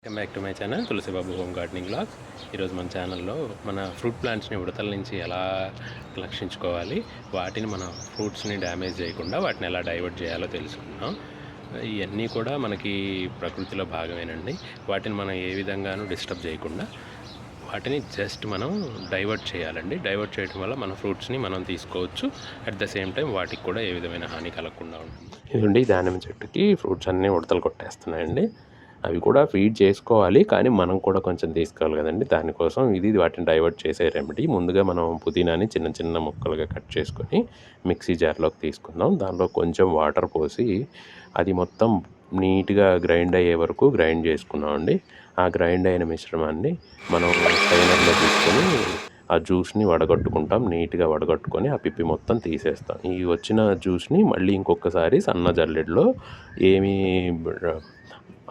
Welcome back to my channel Tulasibabu home gardening blogs. ఈరోజు మన ఛానల్లో మన ఫ్రూట్ ప్లాంట్స్ని ఉడతల నుంచి ఎలా రక్షించుకోవాలి, వాటిని మన ఫ్రూట్స్ని డ్యామేజ్ చేయకుండా వాటిని ఎలా డైవర్ట్ చేయాలో తెలుసుకుందాం. ఇవన్నీ కూడా మనకి ప్రకృతిలో భాగమేనండి. వాటిని మనం ఏ విధంగానూ డిస్టర్బ్ చేయకుండా వాటిని జస్ట్ మనం డైవర్ట్ చేయాలండి. డైవర్ట్ చేయడం వల్ల మన ఫ్రూట్స్ని మనం తీసుకోవచ్చు. అట్ ద సేమ్ టైం వాటికి కూడా ఏ విధమైన హాని కలగకుండా ఉంటుంది. ఇదండి దానిమ్మ చెట్టుకి ఫ్రూట్స్ అన్నీ ఉడతలు కొట్టేస్తున్నాయండి. అవి కూడా ఫీడ్ చేసుకోవాలి, కానీ మనం కూడా కొంచెం తీసుకోవాలి కదండి. దానికోసం ఇది వాటిని డైవర్ట్ చేసే రెమెడీ. ముందుగా మనం పుదీనాని చిన్న చిన్న ముక్కలుగా కట్ చేసుకొని మిక్సీ జార్లోకి తీసుకుందాం. దానిలో కొంచెం వాటర్ పోసి అది మొత్తం నీట్గా గ్రైండ్ అయ్యే వరకు గ్రైండ్ చేసుకున్నామండి. ఆ గ్రైండ్ అయిన మిశ్రమాన్ని మనం స్ట్రైనర్లో తీసుకొని ఆ జ్యూస్ని వడగట్టుకుంటాం. నీట్గా వడగట్టుకొని ఆ పిప్పి మొత్తం తీసేస్తాం. ఈ వచ్చిన జ్యూస్ని మళ్ళీ ఇంకొకసారి సన్న జల్లెడలో ఏమీ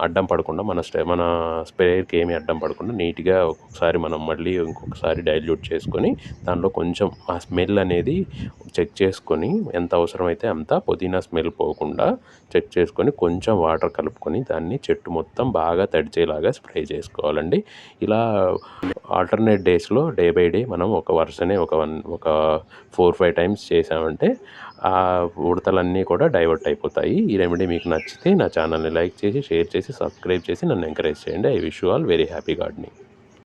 అడ్డం పడకుండా మన స్ప్రేయర్కి ఏమీ అడ్డం పడకుండా నీట్గా ఒక్కొక్కసారి మనం మళ్ళీ ఇంకొకసారి డైల్యూట్ చేసుకొని దానిలో కొంచెం ఆ స్మెల్ అనేది చెక్ చేసుకొని ఎంత అవసరమైతే అంత పుదీనా స్మెల్ పోకుండా చెక్ చేసుకొని కొంచెం వాటర్ కలుపుకొని దాన్ని చెట్టు మొత్తం బాగా తడిచేలాగా స్ప్రే చేసుకోవాలండి. ఇలా ఆల్టర్నేట్ డేస్లో డే బై డే మనం ఒక వరుసనే ఒక 4-5 టైమ్స్ చేసామంటే ఆ ఉడతలన్నీ కూడా డైవర్ట్ అయిపోతాయి. ఈ రెమెడీ మీకు నచ్చితే నా ఛానల్ని లైక్ చేసి, షేర్ చేసి, సబ్స్క్రైబ్ చేసి నన్ను ఎంకరేజ్ చేయండి. I wish you all very happy gardening.